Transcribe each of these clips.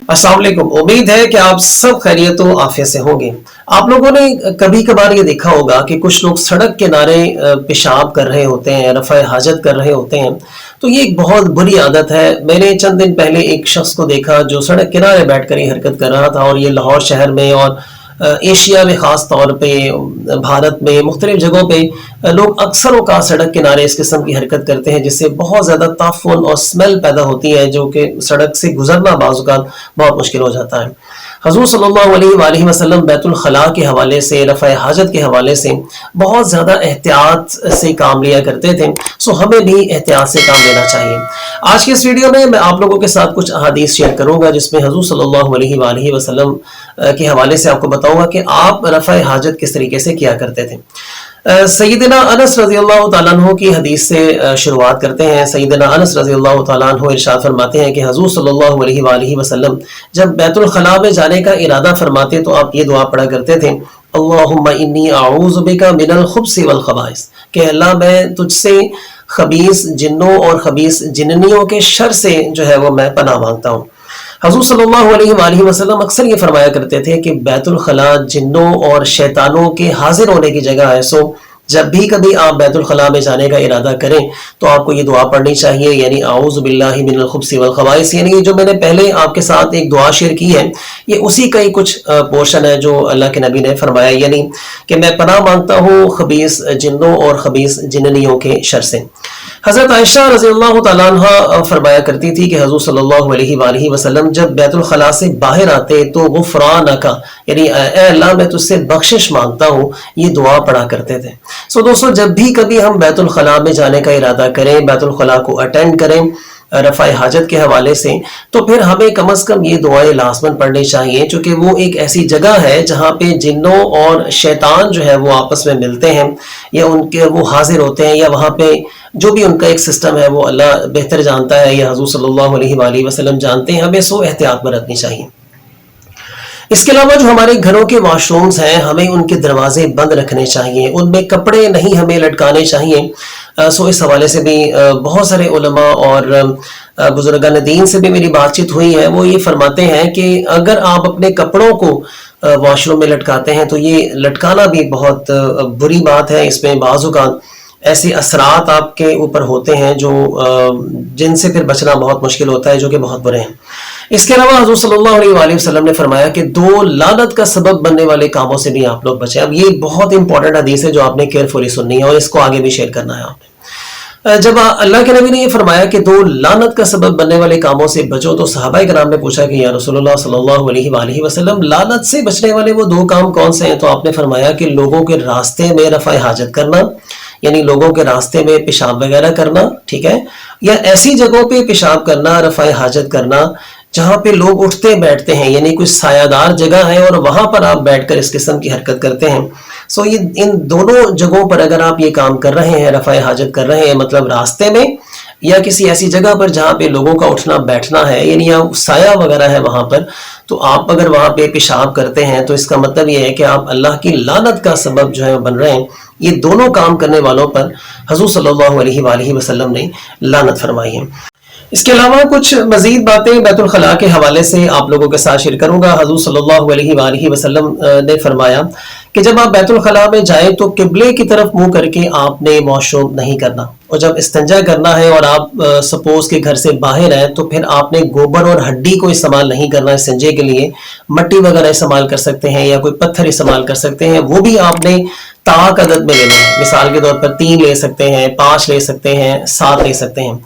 अस्सलाम वालेकुम। उम्मीद है कि आप सब खैरियत व आफियत से होंगे। आप लोगों ने कभी कभार ये देखा होगा कि कुछ लोग सड़क किनारे पेशाब कर रहे होते हैं, रफ़ा हाजत कर रहे होते हैं। तो ये एक बहुत बुरी आदत है। मैंने चंद दिन पहले एक शख्स को देखा जो सड़क किनारे बैठकर ये हरकत कर रहा था, और ये लाहौर शहर में और एशिया में ख़ास तौर पे, भारत में मुख्तलिफ जगहों पे लोग अक्सर औक़ात सड़क किनारे इस किस्म की हरकत करते हैं, जिससे बहुत ज़्यादा ताफ़ुन और स्मेल पैदा होती है, जो कि सड़क से गुजरना बाज़ औक़ात बहुत मुश्किल हो जाता है। हज़ूर सल्लल्लाहु अलैहि वसल्लम बैतुल खला के हवाले से, रफ़ा हाजत के हवाले से बहुत ज़्यादा एहतियात से काम लिया करते थे। सो हमें भी एहतियात से काम लेना चाहिए। आज के इस वीडियो में मैं आप लोगों के साथ कुछ अहादीस शेयर करूँगा, जिसमें हज़ूर सल्लल्लाहु अलैहि वसल्लम के हवाले से आपको बताऊँगा कि आप रफ़ा हाजत किस तरीके से किया करते थे। सैयदना अनस रज़ियल्लाहु ताला अन्हु की हदीस से शुरुआत करते हैं। सैयदना अनस रज़ियल्लाहु ताला अन्हु इरशाद फरमाते हैं कि हज़ूर सल्लल्लाहु अलैहि वसल्लम जब बैतुल खला में जाने का इरादा फरमाते तो आप ये दुआ पढ़ा करते थे, अल्लाहुम्मा इन्नी अऊज़ु बिका मिनल खुब्सि वल खबाइस, कि अल्लाह मैं तुझसे खबीस जिन्नों और खबीस जिन्नियों के शर से जो है वो मैं पनाह मांगता हूँ। हज़ूर सल्लल्लाहु अलैहि वसल्लम अक्सर ये फरमाया करते थे कि बैतुल खला जिन्नों और शैतानों के हाजिर होने की जगह है। सो जब भी कभी आप बैतुल खला में जाने का इरादा करें तो आपको ये दुआ पढ़नी चाहिए, यानी आऊज़ु बिल्लाहि मिनल खुब्सि वल खबाइस। यानी जो मैंने पहले आपके साथ एक दुआ शेयर की है, ये उसी का ही कुछ पोर्शन है जो अल्लाह के नबी ने फरमाया, यानी कि मैं पनाह मांगता हूँ खबीस जिन्नों और खबीस जिन्नियों के शर से। हज़रत आयशा रज़ियल्लाहु ताला अन्हा फरमाया करती थी कि हज़ूर सल्लल्लाहु अलैहि वसल्लम जब बैतुल खला से बाहर आते तो गुफ़रानका, यानी ऐ अल्लाह मैं तुझसे बख्शिश मांगता हूँ, ये दुआ पढ़ा करते थे। सो दोस्तों, जब भी कभी हम बैतुल खला में जाने का इरादा करें, बैतुल खला को अटेंड करें रफ़ा हाजत के हवाले से, तो फिर हमें कम से कम ये दुआएं लाज़मन पढ़नी चाहिए, क्योंकि वो एक ऐसी जगह है जहाँ पे जिन्नों और शैतान जो है वो आपस में मिलते हैं, या उनके वो हाजिर होते हैं, या वहाँ पे जो भी उनका एक सिस्टम है वो अल्लाह बेहतर जानता है, या हज़ूर सल्लल्लाहु अलैहि वसल्लम जानते हैं। हमें सो एहतियात बरतनी चाहिए। इसके अलावा जो हमारे घरों के वॉशरूम्स हैं, हमें उनके दरवाजे बंद रखने चाहिए, उनमें कपड़े नहीं हमें लटकाने चाहिए। सो इस हवाले से भी बहुत सारे उलमा और बुजुर्गान दीन से भी मेरी बातचीत हुई है। वो ये फरमाते हैं कि अगर आप अपने कपड़ों को वॉशरूम में लटकाते हैं तो ये लटकाना भी बहुत बुरी बात है। इसमें बाज़ औक़ात ऐसे असरात आपके ऊपर होते हैं जो जिनसे फिर बचना बहुत मुश्किल होता है, जो कि बहुत बुरे हैं। इसके अलावा हज़ूर सल्लल्लाहु अलैहि वसल्लम ने फरमाया कि 2 लानत का सबब बनने वाले कामों से भी आप लोग बचें। अब ये बहुत इंपॉर्टेंट हदीस है जो आपने केयरफुली सुननी है, और इसको आगे भी शेयर करना है आपने। जब अल्लाह के नबी ने ये फरमाया कि 2 लानत का सबब बनने वाले कामों से बचो, तो सहाबाए किराम ने पूछा कि या रसूलुल्लाह सल्लल्लाहु अलैहि वसल्लम, लानत से बचने वाले वो 2 काम कौन से हैं? तो आपने फरमाया कि लोगों के रास्ते में रफ़ा हाजत करना, यानी लोगों के रास्ते में पेशाब वगैरह करना, ठीक है, या ऐसी जगहों पे पेशाब करना, रफ़ा हाजत करना जहाँ पे लोग उठते बैठते हैं, यानी कुछ सायादार जगह है और वहां पर आप बैठकर इस किस्म की हरकत करते हैं। सो ये इन दोनों जगहों पर अगर आप ये काम कर रहे हैं, रफ़ा हाजत कर रहे हैं, मतलब रास्ते में या किसी ऐसी जगह पर जहाँ पे लोगों का उठना बैठना है, यानी या साया वगैरह है वहां पर, तो आप अगर वहां पे पेशाब करते हैं तो इसका मतलब ये है कि आप अल्लाह की लानत का सबब जो है बन रहे हैं। ये दोनों काम करने वालों पर हज़ूर सल्लल्लाहु अलैहि वसल्लम ने लानत फरमाई है। इसके अलावा कुछ मजीद बातें बैतुल खला के हवाले से आप लोगों के साथ शेयर करूंगा। हज़ूर सल्लल्लाहु अलैहि वसल्लम ने फरमाया कि जब आप बैतुल खला में जाएं तो किबले की तरफ मुंह करके आपने वॉशरूम नहीं करना, और जब इस्तिंजा करना है और आप सपोज के घर से बाहर हैं तो फिर आपने गोबर और हड्डी को इस्तेमाल नहीं करना इस्तिंजे के लिए। मट्टी वगैरह इस्तेमाल कर सकते हैं या कोई पत्थर इस्तेमाल कर सकते हैं, वो भी आपने ताक अदद में लेना है। मिसाल के तौर पर 3 ले सकते हैं, 5 ले सकते हैं, 7 ले सकते हैं।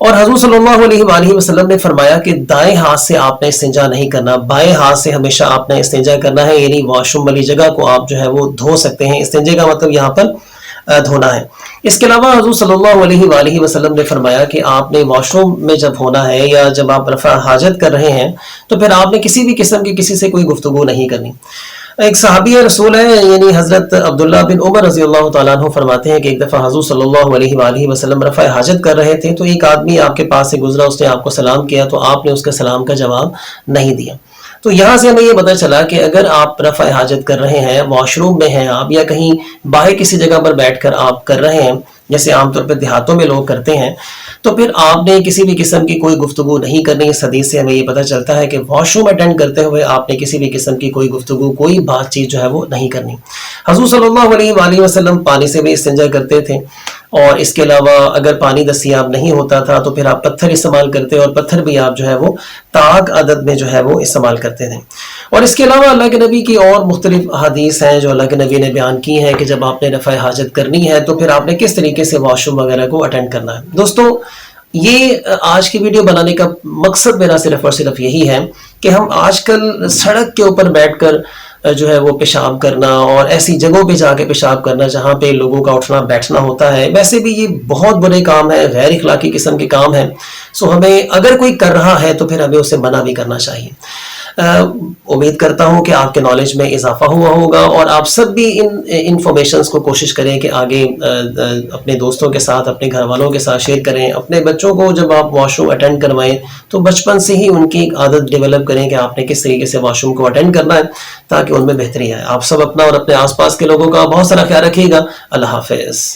और हज़ूर सल्लल्लाहु अलैहि वसल्लम ने फरमाया कि दाएं हाथ से आपने इस्तिंजा नहीं करना, बाएं हाथ से हमेशा आपने इस्तिंजा करना है, यानी वॉशरूम वाली जगह को आप जो है वो धो सकते हैं। इस्तिंजे का मतलब यहाँ पर धोना है। इसके अलावा हज़ूर सल्लल्लाहु अलैहि वसल्लम ने फरमाया कि आपने वॉशरूम में जब होना है या जब आप रफ़ा हाजत कर रहे हैं तो फिर आपने किसी भी किस्म की किसी से कोई गुफ्तगू नहीं करनी। एक सहाबी रसूल है, यानी हज़रत अब्दुल्ला बिन उमर रज़ियल्लाहु ताला अन्हु फरमाते हैं कि एक दफ़ा हज़ूर सल्लल्लाहु अलैहि वसल्लम रफ़ा हाजत कर रहे थे तो एक आदमी आपके पास से गुजरा, उसने आपको सलाम किया तो आपने उसके सलाम का जवाब नहीं दिया। تو یہاں سے ہمیں یہ پتہ چلا کہ اگر آپ رفع حاجت کر رہے ہیں، واش روم میں ہیں آپ، یا کہیں باہر کسی جگہ پر بیٹھ کر آپ کر رہے ہیں، جیسے عام طور پہ دیہاتوں میں لوگ کرتے ہیں، تو پھر آپ نے کسی بھی قسم کی کوئی گفتگو نہیں کرنی۔ اس حدیث سے ہمیں یہ پتہ چلتا ہے کہ واش روم اٹینڈ کرتے ہوئے آپ نے کسی بھی قسم کی کوئی گفتگو، کوئی بات چیت جو ہے وہ نہیں کرنی۔ حضور صلی اللہ علیہ وآلہ وسلم پانی سے بھی استنجا کرتے تھے، اور اس کے علاوہ اگر پانی دستیاب نہیں ہوتا تھا تو پھر آپ پتھر استعمال کرتے، اور پتھر بھی آپ جو ہے وہ طاق عدد میں جو ہے وہ استعمال کرتے تھے۔ اور اس کے علاوہ اللہ کے نبی کی اور مختلف احادیث ہیں جو اللہ کے نبی نے بیان کی ہیں کہ جب آپ نے رفع حاجت کرنی ہے تو پھر آپ نے کس طریقے سے واش روم وغیرہ کو اٹینڈ کرنا ہے۔ دوستو، یہ آج کی ویڈیو بنانے کا مقصد میرا صرف اور صرف یہی ہے کہ ہم آج کل سڑک کے اوپر بیٹھ کر جو ہے وہ پیشاب کرنا، اور ایسی جگہوں پہ جا کے پیشاب کرنا جہاں پہ لوگوں کا اٹھنا بیٹھنا ہوتا ہے، ویسے بھی یہ بہت برے کام ہے، غیر اخلاقی قسم کے کام ہیں۔ سو ہمیں اگر کوئی کر رہا ہے تو پھر ہمیں اسے منع بھی کرنا چاہیے۔ امید کرتا ہوں کہ آپ کے نالج میں اضافہ ہوا ہوگا، اور آپ سب بھی ان انفارمیشنز کو کوشش کریں کہ آگے اپنے دوستوں کے ساتھ، اپنے گھر والوں کے ساتھ شیئر کریں۔ اپنے بچوں کو جب آپ واش روم اٹینڈ کروائیں تو بچپن سے ہی ان کی ایک عادت ڈیولپ کریں کہ آپ نے کس طریقے سے واش روم کو اٹینڈ کرنا ہے، تاکہ ان میں بہتری آئے۔ آپ سب اپنا اور اپنے آس پاس کے لوگوں کا بہت سارا خیال رکھیے گا۔ اللہ حافظ۔